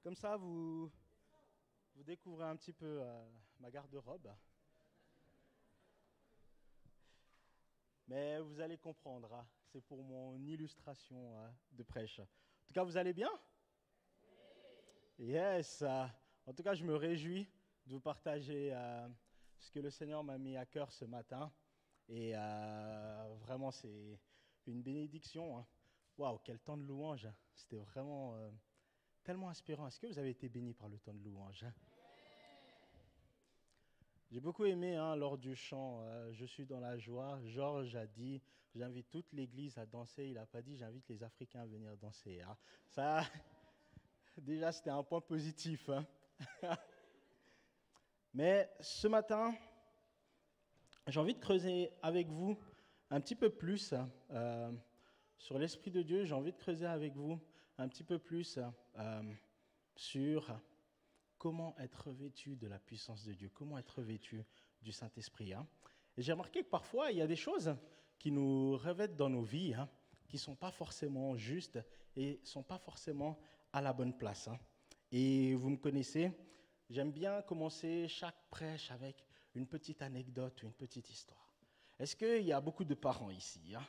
Comme ça, vous découvrez un petit peu ma garde-robe. Mais vous allez comprendre, hein, c'est pour mon illustration de prêche. En tout cas, vous allez bien? Yes. En tout cas, je me réjouis de vous partager ce que le Seigneur m'a mis à cœur ce matin. Et vraiment, c'est une bénédiction. Hein. Waouh, quel temps de louange. C'était vraiment tellement inspirant. Est-ce que vous avez été bénis par le temps de louange? J'ai beaucoup aimé lors du chant Je suis dans la joie. Georges a dit j'invite toute l'église à danser. Il n'a pas dit j'invite les Africains à venir danser. Hein. Ça, déjà, c'était un point positif. Hein. Mais ce matin, j'ai envie de creuser avec vous un petit peu plus sur l'Esprit de Dieu. J'ai envie de creuser avec vous un petit peu plus sur comment être revêtu de la puissance de Dieu, comment être revêtu du Saint-Esprit. Hein. Et j'ai remarqué que parfois, il y a des choses qui nous revêtent dans nos vies, qui ne sont pas forcément justes et ne sont pas forcément à la bonne place. Hein. Et vous me connaissez, j'aime bien commencer chaque prêche avec une petite anecdote ou une petite histoire. Est-ce qu'il y a beaucoup de parents ici? Hein?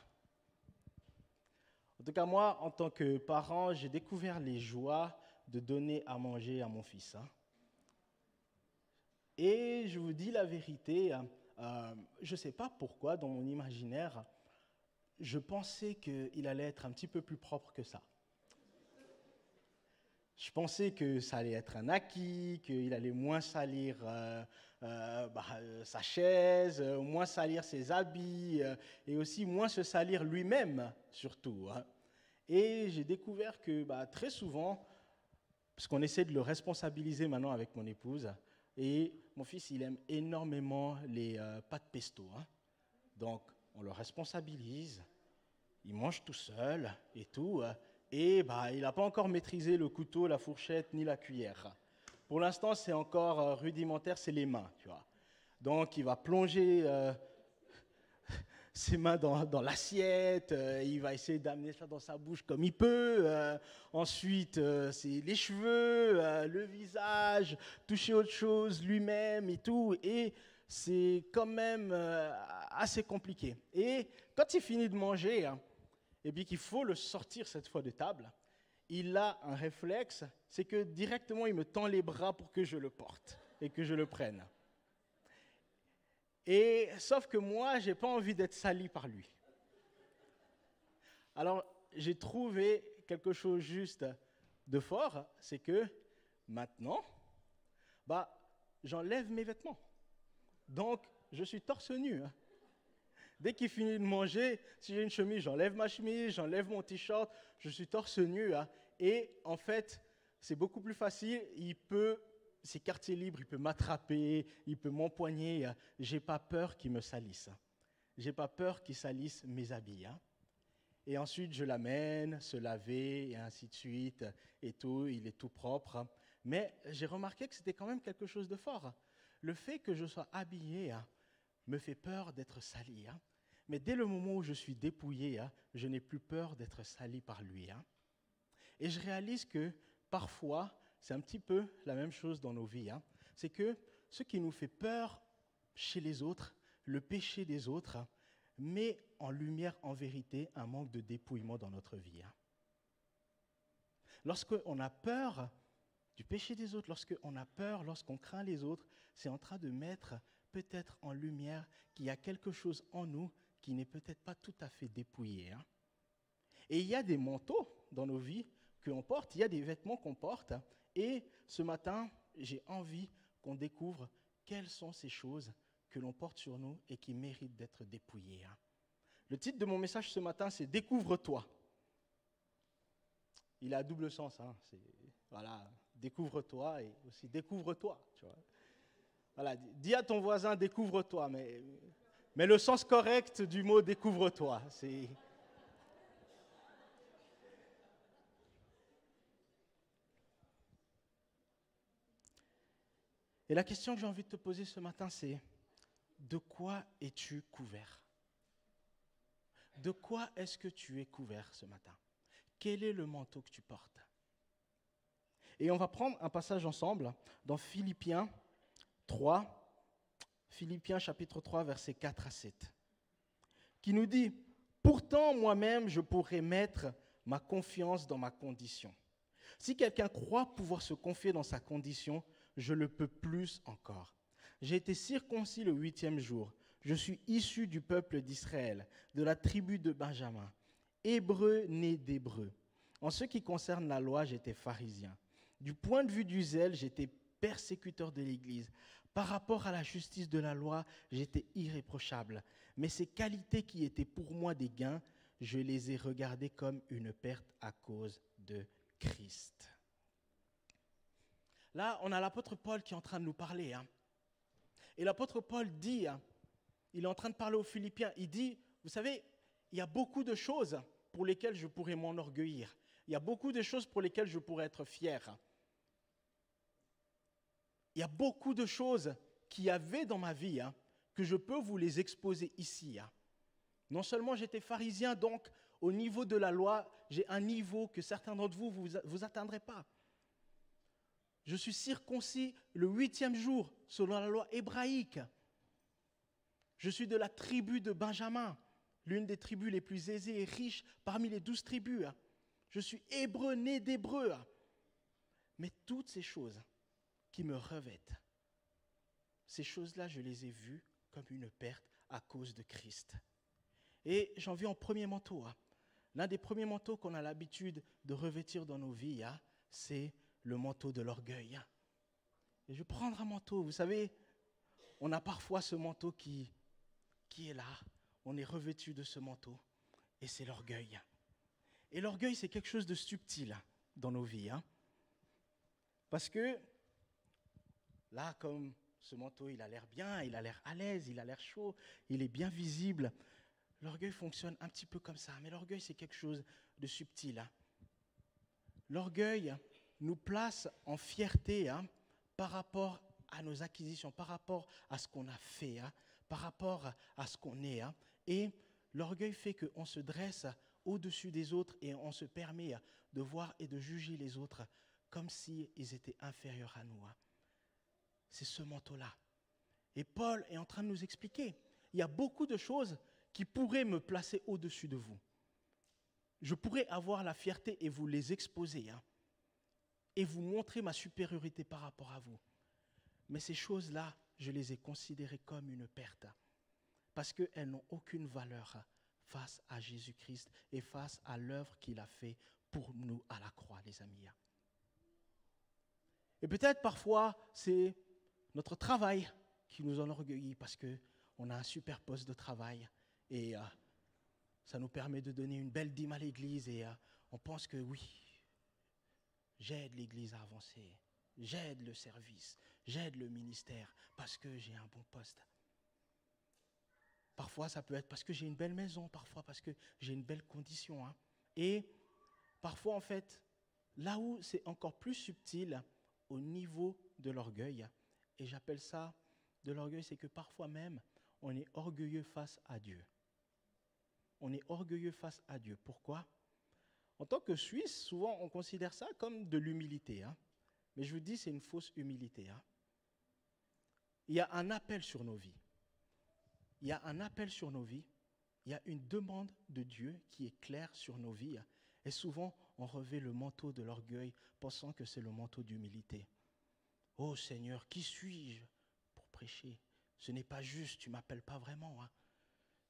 En tout cas, moi, en tant que parent, j'ai découvert les joies de donner à manger à mon fils. Hein. Et je vous dis la vérité, je ne sais pas pourquoi, dans mon imaginaire, je pensais qu'il allait être un petit peu plus propre que ça. Je pensais que ça allait être un acquis, qu'il allait moins salir sa chaise, moins salir ses habits, et aussi moins se salir lui-même, surtout. Hein. Et j'ai découvert que très souvent, parce qu'on essaie de le responsabiliser maintenant avec mon épouse, et mon fils, il aime énormément les pâtes pesto. Hein. Donc, on le responsabilise, il mange tout seul et tout, et il n'a pas encore maîtrisé le couteau, la fourchette, ni la cuillère. Pour l'instant, c'est encore rudimentaire, c'est les mains, tu vois. Donc, il va plonger ses mains dans l'assiette, il va essayer d'amener ça dans sa bouche comme il peut. Ensuite, c'est les cheveux, le visage, toucher autre chose lui-même et tout. Et c'est quand même assez compliqué. Et quand il finit de manger, et puis qu'il faut le sortir cette fois de table, il a un réflexe, c'est que directement il me tend les bras pour que je le porte et que je le prenne. Et sauf que moi, je n'ai pas envie d'être sali par lui. Alors, j'ai trouvé quelque chose juste de fort, c'est que maintenant, j'enlève mes vêtements. Donc, je suis torse nu. Hein. Dès qu'il finit de manger, si j'ai une chemise, j'enlève ma chemise, j'enlève mon t-shirt, je suis torse nu. Hein. Et en fait, c'est beaucoup plus facile, c'est quartier libre, il peut m'attraper, il peut m'empoigner. Je n'ai pas peur qu'il me salisse. Je n'ai pas peur qu'il salisse mes habits. Hein. Et ensuite, je l'amène se laver et ainsi de suite et tout, il est tout propre. Mais j'ai remarqué que c'était quand même quelque chose de fort. Le fait que je sois habillé me fait peur d'être sali. Hein. Mais dès le moment où je suis dépouillé, je n'ai plus peur d'être sali par lui. Hein. Et je réalise que parfois, c'est un petit peu la même chose dans nos vies. Hein. C'est que ce qui nous fait peur chez les autres, le péché des autres, met en lumière, en vérité, un manque de dépouillement dans notre vie. Hein. Lorsqu'on a peur du péché des autres, lorsqu'on a peur, lorsqu'on craint les autres, c'est en train de mettre peut-être en lumière qu'il y a quelque chose en nous qui n'est peut-être pas tout à fait dépouillé. Hein. Et il y a des manteaux dans nos vies qu'on porte, il y a des vêtements qu'on porte. Et ce matin, j'ai envie qu'on découvre quelles sont ces choses que l'on porte sur nous et qui méritent d'être dépouillées. Hein. Le titre de mon message ce matin, c'est « Découvre-toi ». Il a double sens. Hein. Voilà, découvre-toi et aussi découvre-toi. Tu vois. Voilà, dis à ton voisin « découvre-toi », mais le sens correct du mot « découvre-toi », c'est... Et la question que j'ai envie de te poser ce matin, c'est de quoi es-tu couvert? De quoi est-ce que tu es couvert ce matin? Quel est le manteau que tu portes? Et on va prendre un passage ensemble dans Philippiens 3, Philippiens chapitre 3, versets 4 à 7, qui nous dit « Pourtant, moi-même, je pourrais mettre ma confiance dans ma condition. Si quelqu'un croit pouvoir se confier dans sa condition, je le peux plus encore. J'ai été circoncis le 8e jour. Je suis issu du peuple d'Israël, de la tribu de Benjamin, hébreu né d'hébreu. En ce qui concerne la loi, j'étais pharisien. Du point de vue du zèle, j'étais persécuteur de l'Église. Par rapport à la justice de la loi, j'étais irréprochable. Mais ces qualités qui étaient pour moi des gains, je les ai regardées comme une perte à cause de Christ. » Là, on a l'apôtre Paul qui est en train de nous parler. Et l'apôtre Paul dit, il est en train de parler aux Philippiens, il dit, vous savez, il y a beaucoup de choses pour lesquelles je pourrais m'enorgueillir. Il y a beaucoup de choses pour lesquelles je pourrais être fier. Il y a beaucoup de choses qu'il y avait dans ma vie que je peux vous les exposer ici. Non seulement j'étais pharisien, donc au niveau de la loi, j'ai un niveau que certains d'entre vous atteindrez pas. Je suis circoncis le 8e jour selon la loi hébraïque. Je suis de la tribu de Benjamin, l'une des tribus les plus aisées et riches parmi les 12 tribus. Je suis hébreu né d'hébreu. Mais toutes ces choses qui me revêtent, ces choses-là, je les ai vues comme une perte à cause de Christ. Et j'en viens au premier manteau. L'un des premiers manteaux qu'on a l'habitude de revêtir dans nos vies, c'est le manteau de l'orgueil. Et je vais prendre un manteau. Vous savez, on a parfois ce manteau qui est là. On est revêtu de ce manteau. Et c'est l'orgueil. Et l'orgueil, c'est quelque chose de subtil dans nos vies. Parce que là, comme ce manteau, il a l'air bien, il a l'air à l'aise, il a l'air chaud, il est bien visible. L'orgueil fonctionne un petit peu comme ça. Mais l'orgueil, c'est quelque chose de subtil. L'orgueil nous place en fierté par rapport à nos acquisitions, par rapport à ce qu'on a fait, par rapport à ce qu'on est. Et l'orgueil fait qu'on se dresse au-dessus des autres et on se permet de voir et de juger les autres comme s'ils étaient inférieurs à nous. C'est ce manteau-là. Et Paul est en train de nous expliquer, il y a beaucoup de choses qui pourraient me placer au-dessus de vous. Je pourrais avoir la fierté et vous les exposer, et vous montrer ma supériorité par rapport à vous. Mais ces choses-là, je les ai considérées comme une perte, parce qu'elles n'ont aucune valeur face à Jésus-Christ et face à l'œuvre qu'il a fait pour nous à la croix, les amis. Et peut-être parfois, c'est notre travail qui nous enorgueillit parce qu'on a un super poste de travail et ça nous permet de donner une belle dîme à l'Église et on pense que oui, j'aide l'Église à avancer, j'aide le service, j'aide le ministère parce que j'ai un bon poste. Parfois, ça peut être parce que j'ai une belle maison, parfois parce que j'ai une belle condition. Et parfois, en fait, là où c'est encore plus subtil, au niveau de l'orgueil, et j'appelle ça de l'orgueil, c'est que parfois même, on est orgueilleux face à Dieu. On est orgueilleux face à Dieu. Pourquoi ? En tant que Suisse, souvent, on considère ça comme de l'humilité. Mais je vous dis, c'est une fausse humilité. Il y a un appel sur nos vies. Il y a un appel sur nos vies. Il y a une demande de Dieu qui est claire sur nos vies. Et souvent, on revêt le manteau de l'orgueil, pensant que c'est le manteau d'humilité. « Oh Seigneur, qui suis-je pour prêcher ? Ce n'est pas juste, tu ne m'appelles pas vraiment.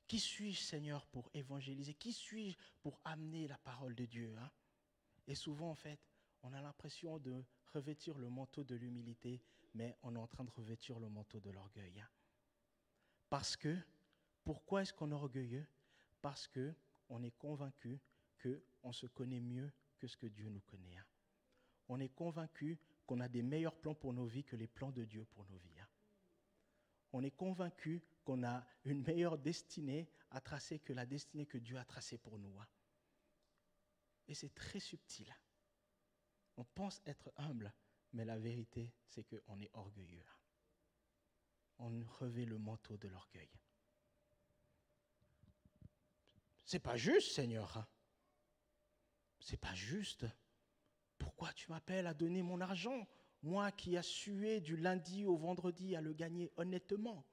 Qui suis-je, Seigneur, pour évangéliser ? Qui suis-je pour amener la parole de Dieu ? Et souvent, en fait, on a l'impression de revêtir le manteau de l'humilité, mais on est en train de revêtir le manteau de l'orgueil. Parce que, pourquoi est-ce qu'on est orgueilleux ? Parce qu'on est convaincu qu'on se connaît mieux que ce que Dieu nous connaît. On est convaincu qu'on a des meilleurs plans pour nos vies que les plans de Dieu pour nos vies. On est convaincu qu'on a une meilleure destinée à tracer que la destinée que Dieu a tracée pour nous. Et c'est très subtil. On pense être humble, mais la vérité, c'est qu'on est orgueilleux. On revêt le manteau de l'orgueil. C'est pas juste, Seigneur. C'est pas juste. pourquoi tu m'appelles à donner mon argent, moi qui ai sué du lundi au vendredi à le gagner honnêtement?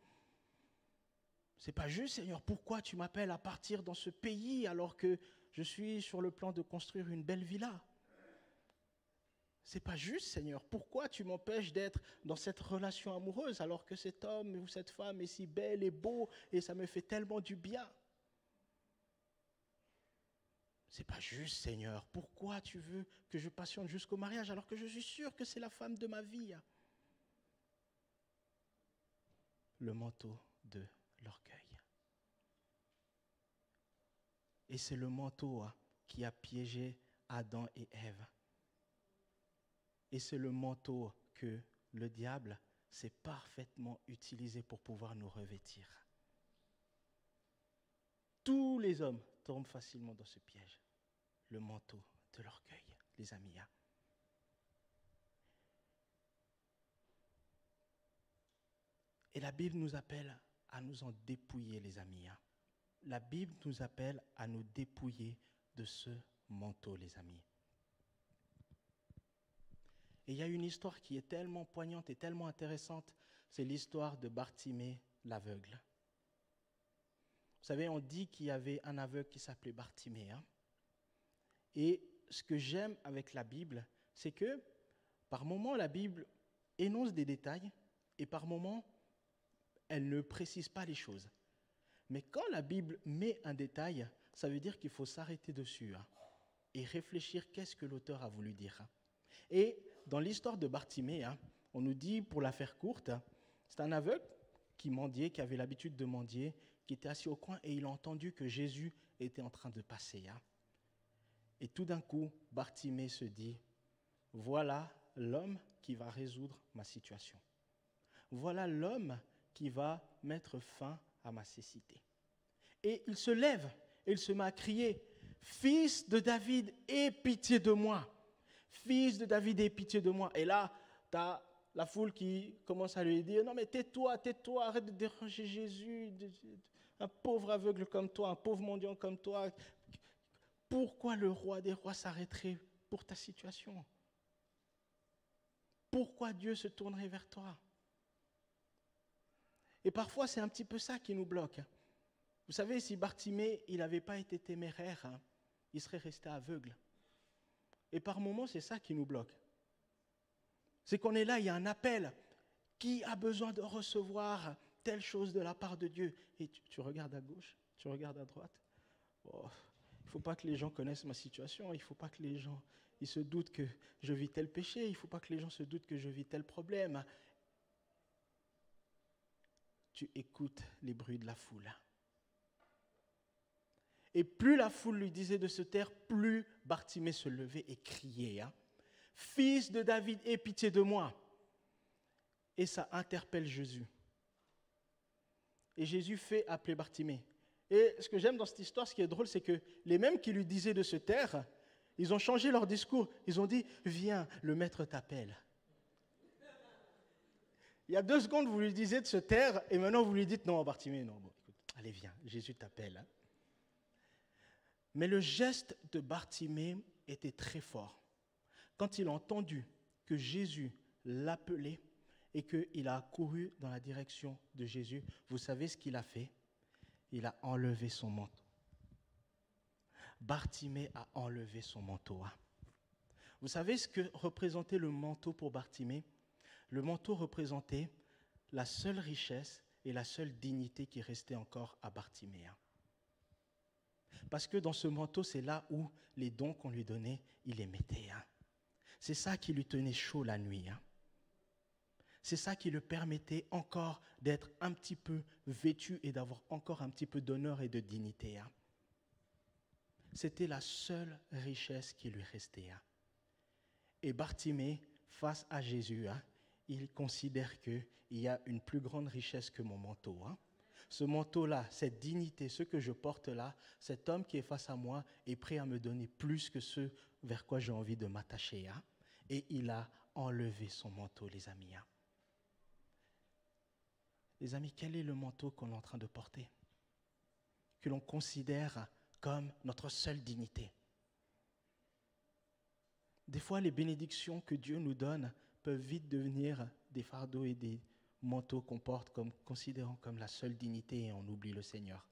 C'est pas juste, Seigneur, pourquoi tu m'appelles à partir dans ce pays alors que je suis sur le plan de construire une belle villa? C'est pas juste, Seigneur, pourquoi tu m'empêches d'être dans cette relation amoureuse alors que cet homme ou cette femme est si belle et beau et ça me fait tellement du bien? C'est pas juste, Seigneur, pourquoi tu veux que je patiente jusqu'au mariage alors que je suis sûr que c'est la femme de ma vie? Le manteau de l'orgueil. Et c'est le manteau qui a piégé Adam et Ève. Et c'est le manteau que le diable s'est parfaitement utilisé pour pouvoir nous revêtir. Tous les hommes tombent facilement dans ce piège. Le manteau de l'orgueil, les amis. Et la Bible nous appelle à nous en dépouiller, les amis. La Bible nous appelle à nous dépouiller de ce manteau, les amis. Et il y a une histoire qui est tellement poignante et tellement intéressante, c'est l'histoire de Bartimée l'aveugle. Vous savez, on dit qu'il y avait un aveugle qui s'appelait Bartimée. Et ce que j'aime avec la Bible, c'est que par moments, la Bible énonce des détails et par moments, elle ne précise pas les choses. Mais quand la Bible met un détail, ça veut dire qu'il faut s'arrêter dessus et réfléchir qu'est-ce que l'auteur a voulu dire. Et dans l'histoire de Bartimée, on nous dit, pour la faire courte, c'est un aveugle qui mendiait, qui avait l'habitude de mendier, qui était assis au coin et il a entendu que Jésus était en train de passer. Et tout d'un coup, Bartimée se dit, voilà l'homme qui va résoudre ma situation. Voilà l'homme qui va mettre fin à ma cécité. Et il se lève et il se met à crier, « Fils de David, aie pitié de moi ! Fils de David, aie pitié de moi !» Et là, tu as la foule qui commence à lui dire, « Non mais tais-toi, tais-toi, arrête de déranger Jésus, un pauvre aveugle comme toi, un pauvre mendiant comme toi. Pourquoi le roi des rois s'arrêterait pour ta situation? Pourquoi Dieu se tournerait vers toi ?» Et parfois, c'est un petit peu ça qui nous bloque. Vous savez, si Bartimée, il n'avait pas été téméraire, il serait resté aveugle. Et par moments, c'est ça qui nous bloque. C'est qu'on est là, il y a un appel. Qui a besoin de recevoir telle chose de la part de Dieu? Et tu regardes à gauche, tu regardes à droite. Oh, il ne faut pas que les gens connaissent ma situation. Il ne faut pas que les gens ils se doutent que je vis tel péché. Il ne faut pas que les gens se doutent que je vis tel problème. Tu écoutes les bruits de la foule. Et plus la foule lui disait de se taire, plus Bartimée se levait et criait, « Fils de David, aie pitié de moi !» Et ça interpelle Jésus. Et Jésus fait appeler Bartimée. Et ce que j'aime dans cette histoire, ce qui est drôle, c'est que les mêmes qui lui disaient de se taire, ils ont changé leur discours. Ils ont dit, « Viens, le maître t'appelle. » Il y a 2 secondes, vous lui disiez de se taire, et maintenant vous lui dites, « Non, Bartimée, non, bon, écoute, allez, viens, Jésus t'appelle. » Mais le geste de Bartimée était très fort. Quand il a entendu que Jésus l'appelait et qu'il a couru dans la direction de Jésus, vous savez ce qu'il a fait? Il a enlevé son manteau. Bartimée a enlevé son manteau. Vous savez ce que représentait le manteau pour Bartimée? Le manteau représentait la seule richesse et la seule dignité qui restait encore à Bartimée. Parce que dans ce manteau, c'est là où les dons qu'on lui donnait, il les mettait. C'est ça qui lui tenait chaud la nuit. C'est ça qui le permettait encore d'être un petit peu vêtu et d'avoir encore un petit peu d'honneur et de dignité. C'était la seule richesse qui lui restait. Et Bartimée, face à Jésus, il considère qu'il y a une plus grande richesse que mon manteau. Ce manteau-là, cette dignité, ce que je porte là, cet homme qui est face à moi est prêt à me donner plus que ce vers quoi j'ai envie de m'attacher. Et il a enlevé son manteau, les amis. Les amis, quel est le manteau qu'on est en train de porter? Que l'on considère comme notre seule dignité. Des fois, les bénédictions que Dieu nous donne peuvent vite devenir des fardeaux et des manteaux qu'on porte considérant comme la seule dignité et on oublie le Seigneur.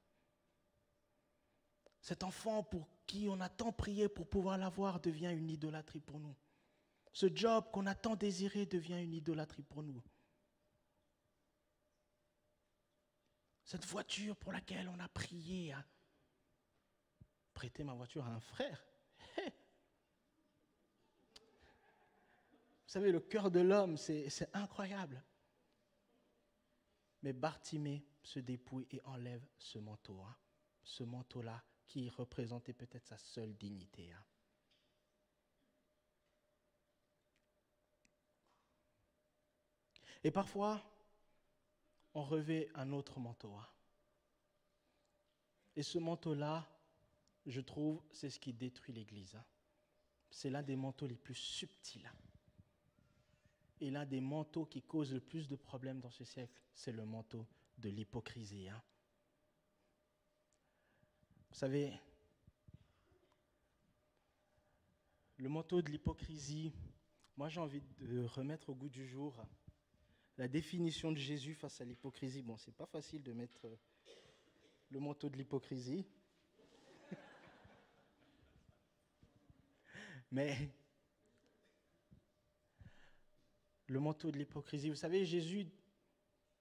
Cet enfant pour qui on a tant prié pour pouvoir l'avoir devient une idolâtrie pour nous. Ce job qu'on a tant désiré devient une idolâtrie pour nous. Cette voiture pour laquelle on a prié à prêter ma voiture à un frère. Vous savez, le cœur de l'homme, c'est incroyable. Mais Bartimée se dépouille et enlève ce manteau. Ce manteau-là qui représentait peut-être sa seule dignité. Et parfois, on revêt un autre manteau. Et ce manteau-là, je trouve, c'est ce qui détruit l'Église. C'est l'un des manteaux les plus subtils. Et l'un des manteaux qui cause le plus de problèmes dans ce siècle, c'est le manteau de l'hypocrisie. Vous savez, le manteau de l'hypocrisie, moi j'ai envie de remettre au goût du jour la définition de Jésus face à l'hypocrisie. Bon, c'est pas facile de mettre le manteau de l'hypocrisie. Mais le manteau de l'hypocrisie, vous savez, Jésus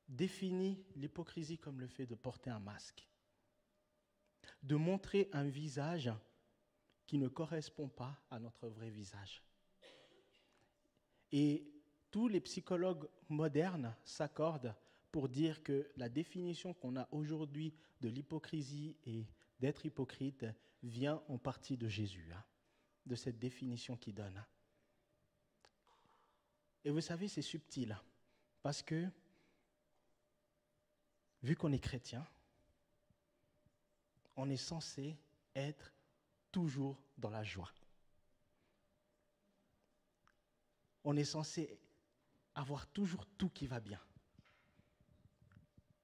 définit l'hypocrisie comme le fait de porter un masque, de montrer un visage qui ne correspond pas à notre vrai visage. Et tous les psychologues modernes s'accordent pour dire que la définition qu'on a aujourd'hui de l'hypocrisie et d'être hypocrite vient en partie de Jésus, de cette définition qu'il donne. Et vous savez, c'est subtil, parce que, vu qu'on est chrétien, on est censé être toujours dans la joie. On est censé avoir toujours tout qui va bien.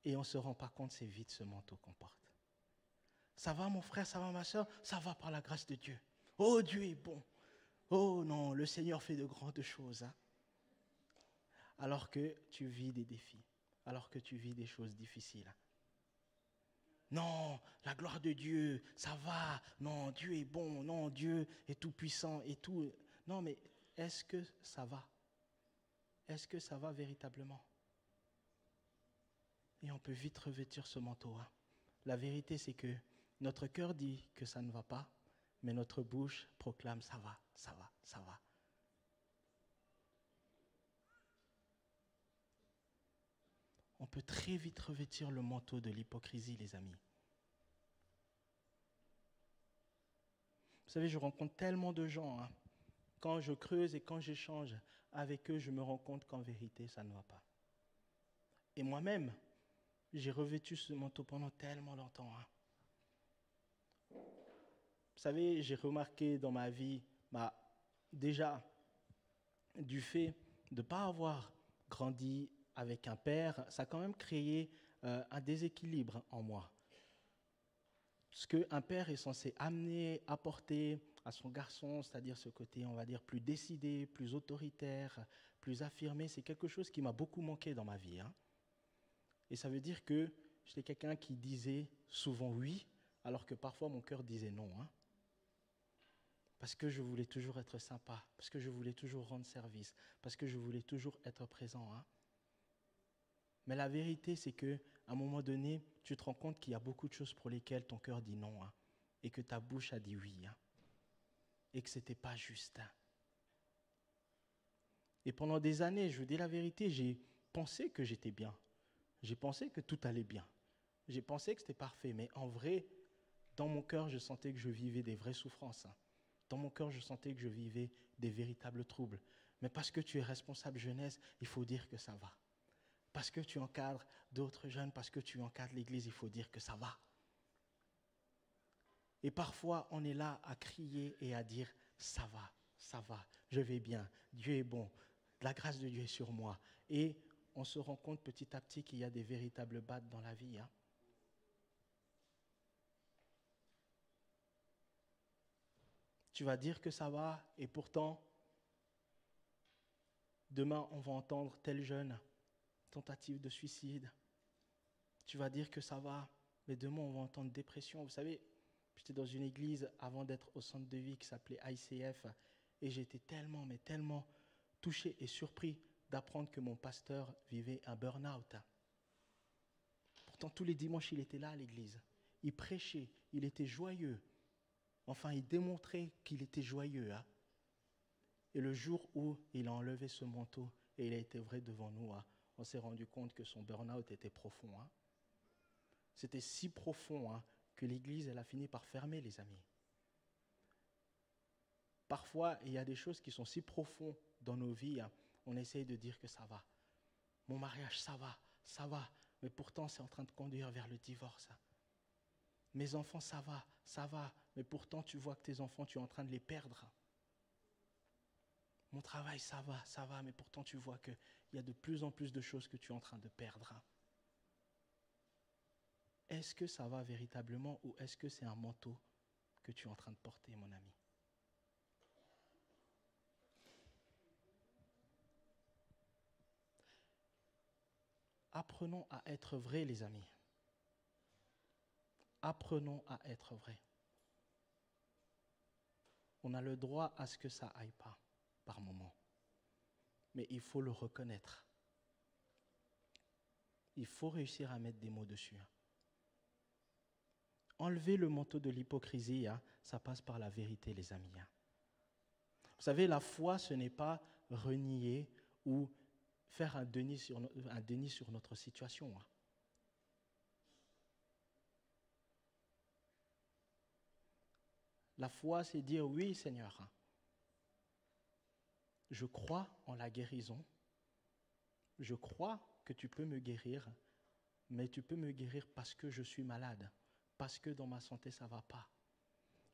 Et on ne se rend pas compte, c'est vite ce manteau qu'on porte. Ça va mon frère, ça va ma soeur, ça va par la grâce de Dieu. Oh, Dieu est bon. Oh non, le Seigneur fait de grandes choses. Alors que tu vis des défis, alors que tu vis des choses difficiles. Non, la gloire de Dieu, ça va. Non, Dieu est bon. Non, Dieu est tout puissant et tout. Non, mais est-ce que ça va? Est-ce que ça va véritablement? Et on peut vite revêtir ce manteau. La vérité, c'est que notre cœur dit que ça ne va pas, mais notre bouche proclame ça va, ça va, ça va. On peut très vite revêtir le manteau de l'hypocrisie, les amis. Vous savez, je rencontre tellement de gens. Quand je creuse et quand j'échange avec eux, je me rends compte qu'en vérité, ça ne va pas. Et moi-même, j'ai revêtu ce manteau pendant tellement longtemps. Vous savez, j'ai remarqué dans ma vie, déjà, du fait de ne pas avoir grandi avec un père, ça a quand même créé un déséquilibre en moi. Ce qu'un père est censé amener, apporter à son garçon, c'est-à-dire ce côté, on va dire, plus décidé, plus autoritaire, plus affirmé, c'est quelque chose qui m'a beaucoup manqué dans ma vie. Et ça veut dire que j'étais quelqu'un qui disait souvent oui, alors que parfois mon cœur disait non. Parce que je voulais toujours être sympa, parce que je voulais toujours rendre service, parce que je voulais toujours être présent. Mais la vérité, c'est qu'à un moment donné, tu te rends compte qu'il y a beaucoup de choses pour lesquelles ton cœur dit non, et que ta bouche a dit oui, et que ce n'était pas juste. Et pendant des années, je vous dis la vérité, j'ai pensé que j'étais bien. J'ai pensé que tout allait bien. J'ai pensé que c'était parfait, mais en vrai, dans mon cœur, je sentais que je vivais des vraies souffrances. Dans mon cœur, je sentais que je vivais des véritables troubles. Mais parce que tu es responsable jeunesse, il faut dire que ça va. Parce que tu encadres d'autres jeunes, parce que tu encadres l'Église, il faut dire que ça va. Et parfois, on est là à crier et à dire « ça va, je vais bien, Dieu est bon, la grâce de Dieu est sur moi ». Et on se rend compte petit à petit qu'il y a des véritables battes dans la vie. Tu vas dire que ça va et pourtant, Demain, on va entendre tel jeune, tentative de suicide. Tu vas dire que ça va, mais demain, on va entendre dépression. Vous savez, j'étais dans une église avant d'être au centre de vie qui s'appelait ICF, et j'étais tellement, mais tellement touché et surpris d'apprendre que mon pasteur vivait un burn-out. Pourtant, tous les dimanches, il était là à l'église. Il prêchait, il était joyeux. Enfin, il démontrait qu'il était joyeux. Et le jour où il a enlevé ce manteau et il a été vrai devant nous, on s'est rendu compte que son burn-out était profond. C'était si profond que l'église, elle a fini par fermer, les amis. Parfois, il y a des choses qui sont si profondes dans nos vies, on essaye de dire que ça va. Mon mariage, ça va, mais pourtant, c'est en train de conduire vers le divorce. Mes enfants, ça va, mais pourtant, tu vois que tes enfants, tu es en train de les perdre. Mon travail, ça va, mais pourtant, tu vois qu'il y a de plus en plus de choses que tu es en train de perdre. Est-ce que ça va véritablement ou est-ce que c'est un manteau que tu es en train de porter, mon ami? Apprenons à être vrais, les amis. Apprenons à être vrais. On a le droit à ce que ça aille pas, par moment. Mais il faut le reconnaître. Il faut réussir à mettre des mots dessus. Enlever le manteau de l'hypocrisie, ça passe par la vérité, les amis. Vous savez, la foi, ce n'est pas renier ou faire un déni sur notre situation. La foi, c'est dire oui, Seigneur. Je crois en la guérison. Je crois que tu peux me guérir, mais tu peux me guérir parce que je suis malade, parce que dans ma santé, ça ne va pas.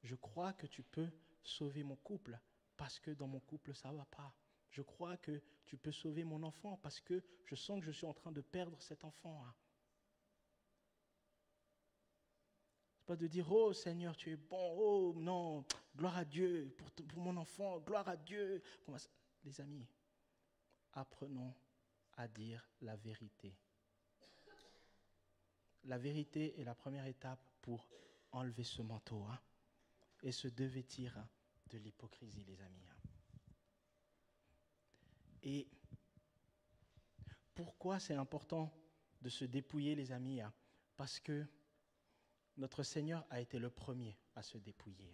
Je crois que tu peux sauver mon couple, parce que dans mon couple, ça ne va pas. Je crois que tu peux sauver mon enfant, parce que je sens que je suis en train de perdre cet enfant. Ce n'est pas de dire, oh Seigneur, tu es bon, oh non, gloire à Dieu pour mon enfant, gloire à Dieu. Les amis, apprenons à dire la vérité. La vérité est la première étape pour enlever ce manteau et se dévêtir de l'hypocrisie, les amis. Et pourquoi c'est important de se dépouiller, les amis? Parce que notre Seigneur a été le premier à se dépouiller.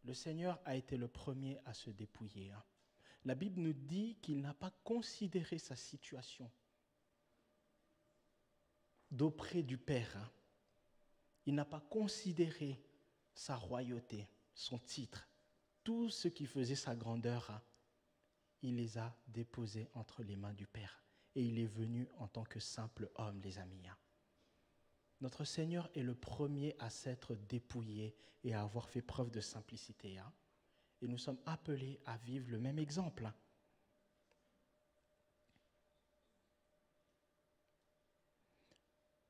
Le Seigneur a été le premier à se dépouiller. La Bible nous dit qu'il n'a pas considéré sa situation d'auprès du Père. Il n'a pas considéré sa royauté, son titre, tout ce qui faisait sa grandeur. Il les a déposés entre les mains du Père. Et il est venu en tant que simple homme, les amis. Notre Seigneur est le premier à s'être dépouillé et à avoir fait preuve de simplicité. Et nous sommes appelés à vivre le même exemple.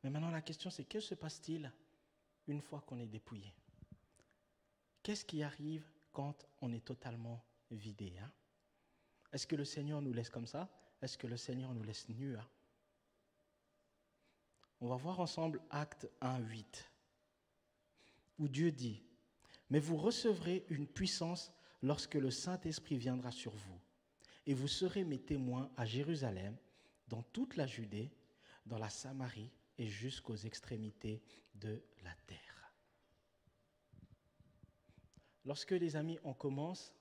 Mais maintenant, la question, c'est que se passe-t-il une fois qu'on est dépouillé? Qu'est-ce qui arrive quand on est totalement vidé? Est-ce que le Seigneur nous laisse comme ça? Est-ce que le Seigneur nous laisse nus? On va voir ensemble Actes 1:8, où Dieu dit « Mais vous recevrez une puissance lorsque le Saint-Esprit viendra sur vous, et vous serez mes témoins à Jérusalem, dans toute la Judée, dans la Samarie et jusqu'aux extrémités de la terre. » Lorsque les amis, on commence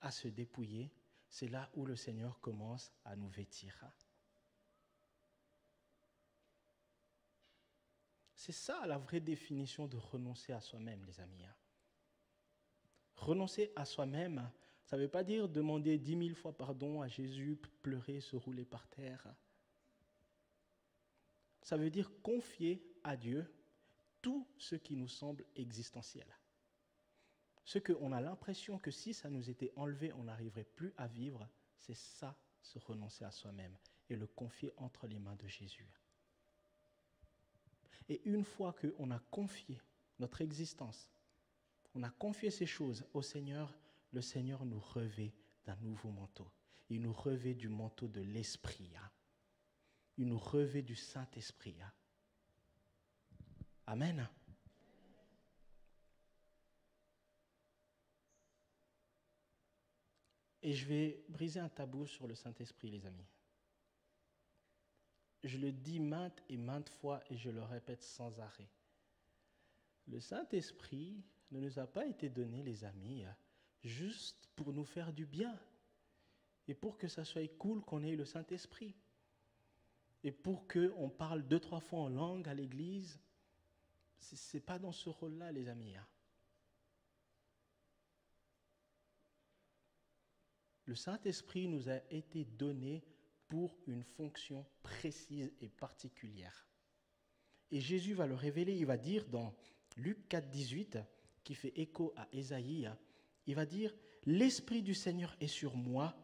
à se dépouiller, c'est là où le Seigneur commence à nous vêtir. C'est ça la vraie définition de renoncer à soi-même, les amis. Renoncer à soi-même, ça ne veut pas dire demander 10 000 fois pardon à Jésus, pleurer, se rouler par terre. Ça veut dire confier à Dieu tout ce qui nous semble existentiel. Ce qu'on a l'impression que si ça nous était enlevé, on n'arriverait plus à vivre, c'est ça, se renoncer à soi-même et le confier entre les mains de Jésus. Et une fois qu'on a confié notre existence, on a confié ces choses au Seigneur, le Seigneur nous revêt d'un nouveau manteau. Il nous revêt du manteau de l'Esprit. Il nous revêt du Saint-Esprit. Amen. Et je vais briser un tabou sur le Saint-Esprit, les amis. Je le dis maintes et maintes fois et je le répète sans arrêt. Le Saint-Esprit ne nous a pas été donné, les amis, juste pour nous faire du bien et pour que ça soit cool qu'on ait le Saint-Esprit et pour qu'on parle 2-3 fois en langue à l'église. Ce n'est pas dans ce rôle-là, les amis. Le Saint-Esprit nous a été donné pour une fonction précise et particulière. Et Jésus va le révéler, il va dire dans Luc 4, 18, qui fait écho à Ésaïe, il va dire « L'Esprit du Seigneur est sur moi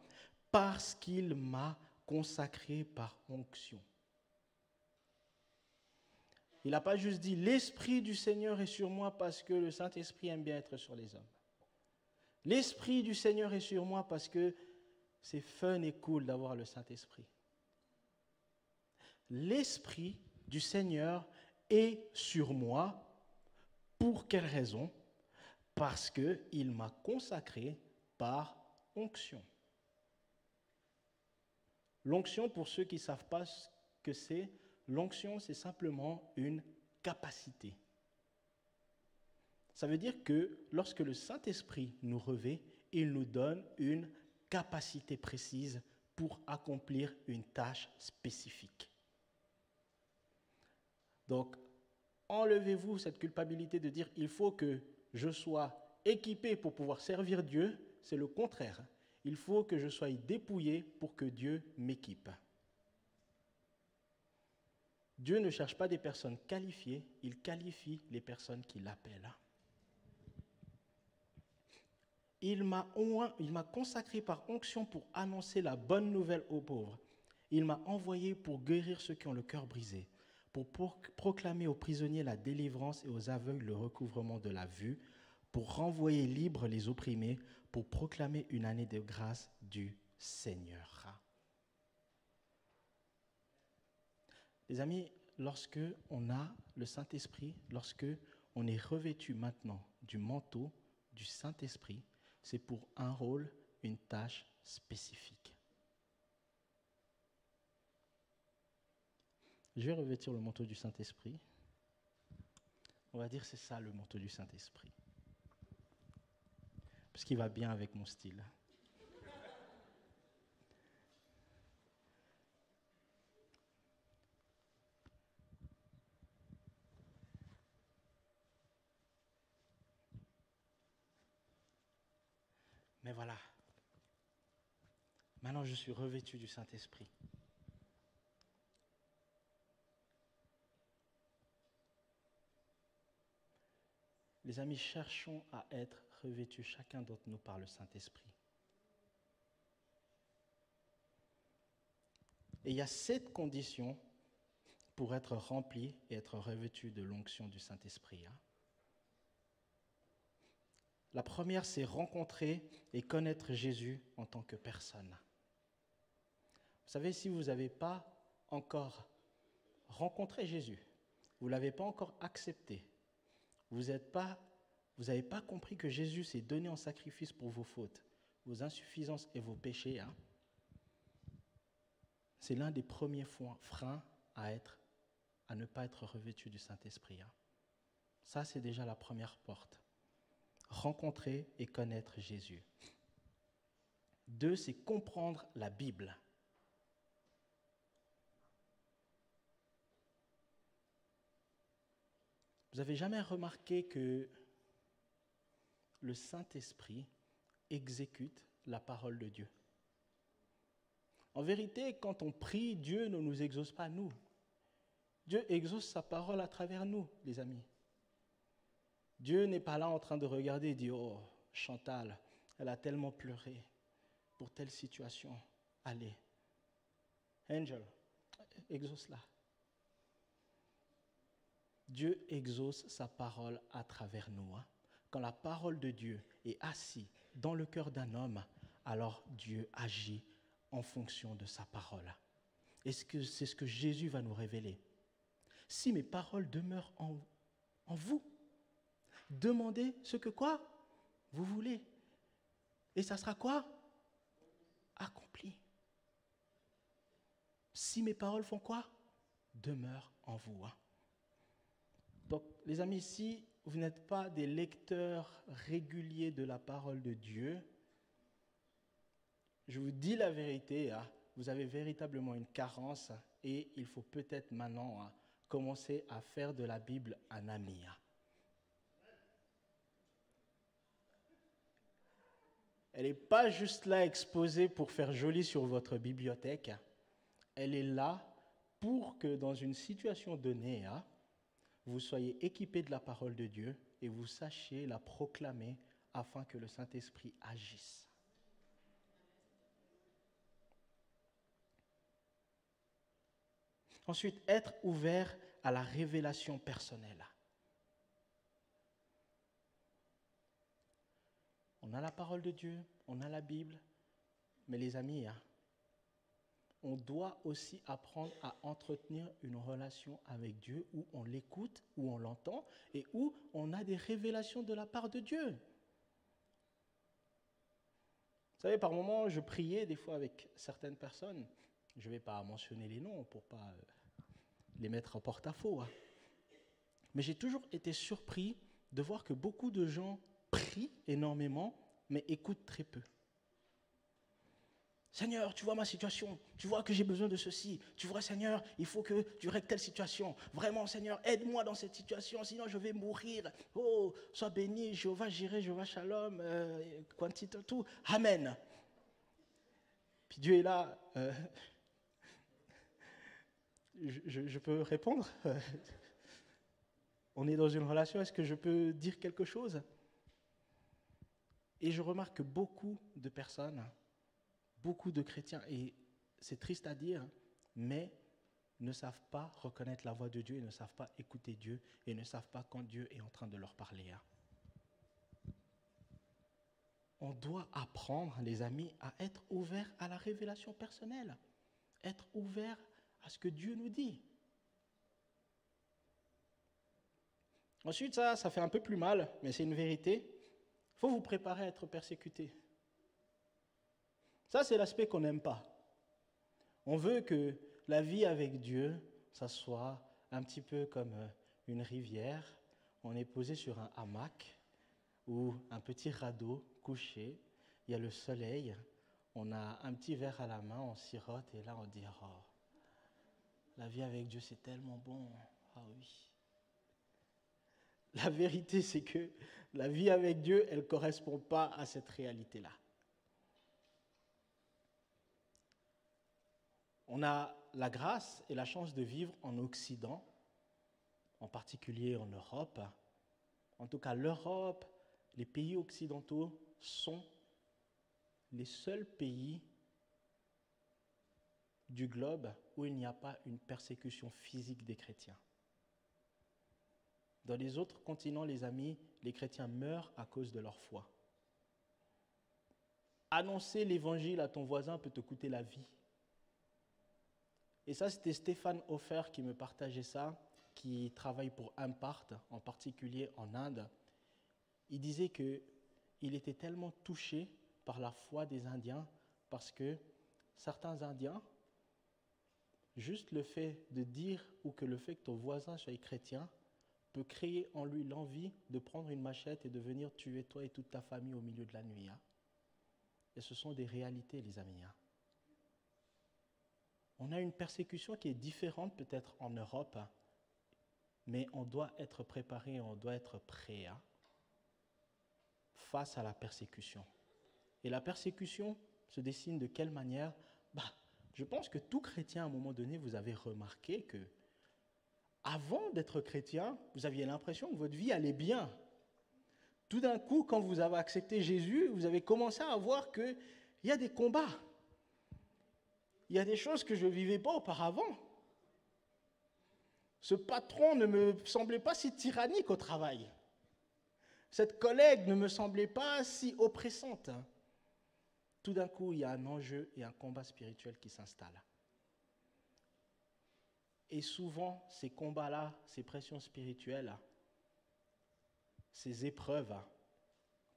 parce qu'il m'a consacré par onction. » Il n'a pas juste dit « L'Esprit du Seigneur est sur moi parce que le Saint-Esprit aime bien être sur les hommes. » L'Esprit du Seigneur est sur moi parce que c'est fun et cool d'avoir le Saint-Esprit. L'Esprit du Seigneur est sur moi. Pour quelle raison? Parce qu'il m'a consacré par onction. L'onction, pour ceux qui ne savent pas ce que c'est, l'onction, c'est simplement une capacité. Ça veut dire que lorsque le Saint-Esprit nous revêt, il nous donne une capacité précise pour accomplir une tâche spécifique. Donc, enlevez-vous cette culpabilité de dire « il faut que je sois équipé pour pouvoir servir Dieu », c'est le contraire. Il faut que je sois dépouillé pour que Dieu m'équipe. Dieu ne cherche pas des personnes qualifiées, il qualifie les personnes qui l'appellent. Il m'a consacré par onction pour annoncer la bonne nouvelle aux pauvres. Il m'a envoyé pour guérir ceux qui ont le cœur brisé, pour proclamer aux prisonniers la délivrance et aux aveugles le recouvrement de la vue, pour renvoyer libres les opprimés, pour proclamer une année de grâce du Seigneur. Les amis, lorsque on a le Saint-Esprit, lorsque on est revêtu maintenant du manteau du Saint-Esprit, c'est pour un rôle, une tâche spécifique. Je vais revêtir le manteau du Saint-Esprit. On va dire que c'est ça le manteau du Saint-Esprit. Parce qu'il va bien avec mon style. Mais voilà. Maintenant, je suis revêtu du Saint-Esprit. Les amis, cherchons à être revêtus chacun d'entre nous par le Saint-Esprit. Et il y a 7 conditions pour être rempli et être revêtu de l'onction du Saint-Esprit. La première, c'est rencontrer et connaître Jésus en tant que personne. Vous savez, si vous n'avez pas encore rencontré Jésus, vous ne l'avez pas encore accepté, vous n'avez pas compris que Jésus s'est donné en sacrifice pour vos fautes, vos insuffisances et vos péchés, c'est l'un des premiers freins à ne pas être revêtu du Saint-Esprit. Ça, c'est déjà la première porte. Rencontrer et connaître Jésus. 2, c'est comprendre la Bible. Vous n'avez jamais remarqué que le Saint-Esprit exécute la parole de Dieu? En vérité, quand on prie, Dieu ne nous exauce pas nous. Dieu exauce sa parole à travers nous, les amis. Dieu n'est pas là en train de regarder et dire « Oh, Chantal, elle a tellement pleuré pour telle situation. Allez, Angel, exauce-la. » Dieu exauce sa parole à travers nous. Quand la parole de Dieu est assise dans le cœur d'un homme, alors Dieu agit en fonction de sa parole. Est-ce que c'est ce que Jésus va nous révéler? Si mes paroles demeurent en vous, demandez ce que quoi vous voulez. Et ça sera quoi? Accompli. Si mes paroles font quoi? Demeurent en vous. Donc, les amis, si vous n'êtes pas des lecteurs réguliers de la parole de Dieu, je vous dis la vérité, vous avez véritablement une carence et il faut peut-être maintenant commencer à faire de la Bible un ami. Elle n'est pas juste là exposée pour faire joli sur votre bibliothèque. Elle est là pour que dans une situation donnée, vous soyez équipés de la parole de Dieu et vous sachiez la proclamer afin que le Saint-Esprit agisse. Ensuite, être ouvert à la révélation personnelle. On a la parole de Dieu, on a la Bible, mais les amis, on doit aussi apprendre à entretenir une relation avec Dieu où on l'écoute, où on l'entend et où on a des révélations de la part de Dieu. Vous savez, par moments, je priais des fois avec certaines personnes. Je ne vais pas mentionner les noms pour ne pas les mettre en porte-à-faux. Mais j'ai toujours été surpris de voir que beaucoup de gens prient énormément, mais écoutent très peu. Seigneur, tu vois ma situation, tu vois que j'ai besoin de ceci, tu vois Seigneur, il faut que tu règles telle situation. Vraiment Seigneur, aide-moi dans cette situation, sinon je vais mourir. Oh, sois béni, Jéhovah Jireh, Jéhovah Shalom, quantité tout. Amen. Puis Dieu est là. Je peux répondre? On est dans une relation, est-ce que je peux dire quelque chose? Et je remarque que beaucoup de personnes, beaucoup de chrétiens, et c'est triste à dire, mais ne savent pas reconnaître la voix de Dieu, et ne savent pas écouter Dieu, et ne savent pas quand Dieu est en train de leur parler. On doit apprendre, les amis, à être ouverts à la révélation personnelle, être ouverts à ce que Dieu nous dit. Ensuite, ça fait un peu plus mal, mais c'est une vérité. Il faut vous préparer à être persécuté. Ça, c'est l'aspect qu'on n'aime pas. On veut que la vie avec Dieu, ça soit un petit peu comme une rivière. On est posé sur un hamac ou un petit radeau couché. Il y a le soleil. On a un petit verre à la main, on sirote et là on dit « Oh, la vie avec Dieu, c'est tellement bon. Ah oui. » La vérité, c'est que la vie avec Dieu, elle ne correspond pas à cette réalité-là. On a la grâce et la chance de vivre en Occident, en particulier en Europe. En tout cas, l'Europe, les pays occidentaux sont les seuls pays du globe où il n'y a pas une persécution physique des chrétiens. Dans les autres continents, les amis, les chrétiens meurent à cause de leur foi. Annoncer l'évangile à ton voisin peut te coûter la vie. Et ça, c'était Stéphane Hofer qui me partageait ça, qui travaille pour Impart, en particulier en Inde. Il disait qu'il était tellement touché par la foi des Indiens parce que certains Indiens, juste le fait de dire ou que le fait que ton voisin soit chrétien peut créer en lui l'envie de prendre une machette et de venir tuer toi et toute ta famille au milieu de la nuit. Et ce sont des réalités, les amis. On a une persécution qui est différente peut-être en Europe, mais on doit être préparé, on doit être prêt face à la persécution. Et la persécution se dessine de quelle manière? Je pense que tout chrétien, à un moment donné, vous avez remarqué que avant d'être chrétien, vous aviez l'impression que votre vie allait bien. Tout d'un coup, quand vous avez accepté Jésus, vous avez commencé à voir qu'il y a des combats. Il y a des choses que je ne vivais pas auparavant. Ce patron ne me semblait pas si tyrannique au travail. Cette collègue ne me semblait pas si oppressante. tout d'un coup, il y a un enjeu et un combat spirituel qui s'installe. Et souvent, ces combats-là, ces pressions spirituelles, ces épreuves,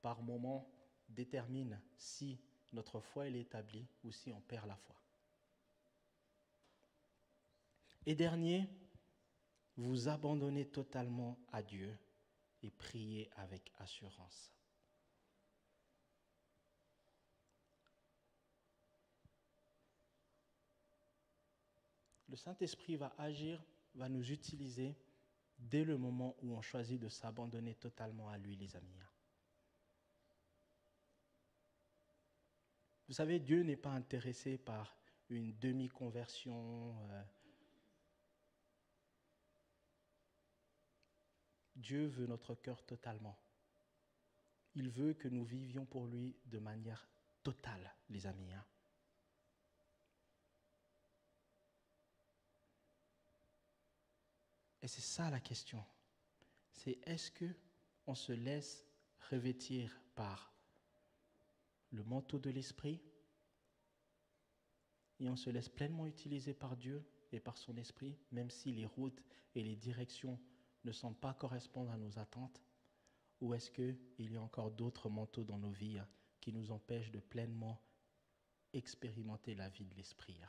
par moments, déterminent si notre foi est établie ou si on perd la foi. Et dernier, vous abandonnez totalement à Dieu et priez avec assurance. Le Saint-Esprit va agir, va nous utiliser dès le moment où on choisit de s'abandonner totalement à lui, les amis. Vous savez, Dieu n'est pas intéressé par une demi-conversion. Dieu veut notre cœur totalement. Il veut que nous vivions pour lui de manière totale, les amis. Et c'est ça la question. C'est est-ce qu'on se laisse revêtir par le manteau de l'esprit et on se laisse pleinement utiliser par Dieu et par son esprit, même si les routes et les directions ne semblent pas correspondre à nos attentes, ou est-ce qu'il y a encore d'autres manteaux dans nos vies qui nous empêchent de pleinement expérimenter la vie de l'esprit?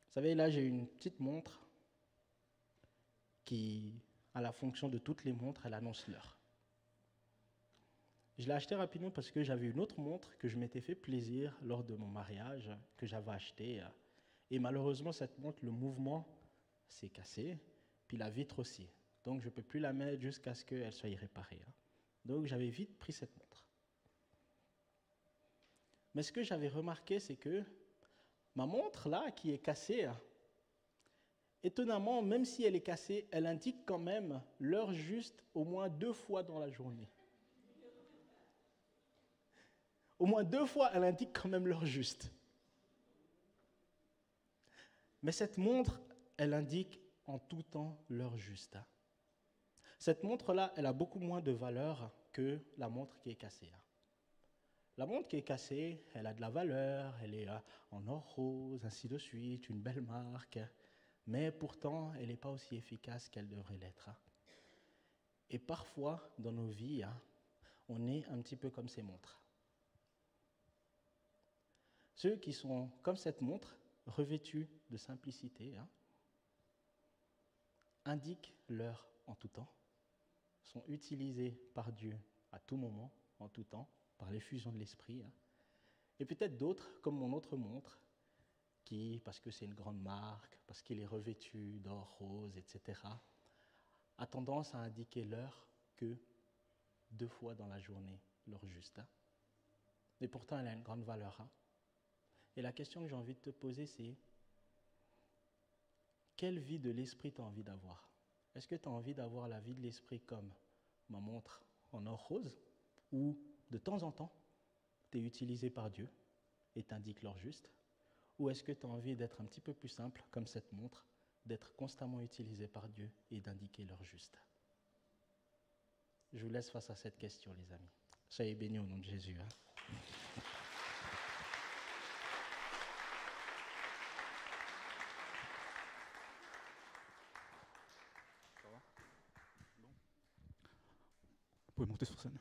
Vous savez, là, j'ai une petite montre qui a la fonction de toutes les montres, elle annonce l'heure. Je l'ai achetée rapidement parce que j'avais une autre montre que je m'étais fait plaisir lors de mon mariage, que j'avais achetée. Et malheureusement, cette montre, le mouvement s'est cassé, puis la vitre aussi. Donc, je ne peux plus la mettre jusqu'à ce qu'elle soit réparée. Donc, j'avais vite pris cette montre. Mais ce que j'avais remarqué, c'est que ma montre, là, qui est cassée, étonnamment, même si elle est cassée, elle indique quand même l'heure juste au moins 2 fois dans la journée. Au moins 2 fois, elle indique quand même l'heure juste. Mais cette montre, elle indique en tout temps l'heure juste. Cette montre-là, elle a beaucoup moins de valeur que la montre qui est cassée. La montre qui est cassée, elle a de la valeur, elle est en or rose, ainsi de suite, une belle marque, mais pourtant, elle n'est pas aussi efficace qu'elle devrait l'être. Et parfois, dans nos vies, on est un petit peu comme ces montres. Ceux qui sont comme cette montre, revêtus de simplicité, indiquent l'heure en tout temps, sont utilisés par Dieu à tout moment, en tout temps, par l'effusion de l'esprit. Et peut-être d'autres, comme mon autre montre, qui, parce que c'est une grande marque, parce qu'il est revêtu d'or rose, etc., a tendance à indiquer l'heure que 2 fois dans la journée, l'heure juste. Et pourtant, elle a une grande valeur. Et la question que j'ai envie de te poser, c'est quelle vie de l'esprit tu as envie d'avoir? Est-ce que tu as envie d'avoir la vie de l'esprit comme ma montre en or rose, où de temps en temps, tu es utilisé par Dieu et t'indique l'heure juste? Ou est-ce que tu as envie d'être un petit peu plus simple, comme cette montre, d'être constamment utilisé par Dieu et d'indiquer l'heure juste? Je vous laisse face à cette question, les amis. Soyez bénis au nom de Jésus. Vous pouvez monter sur scène.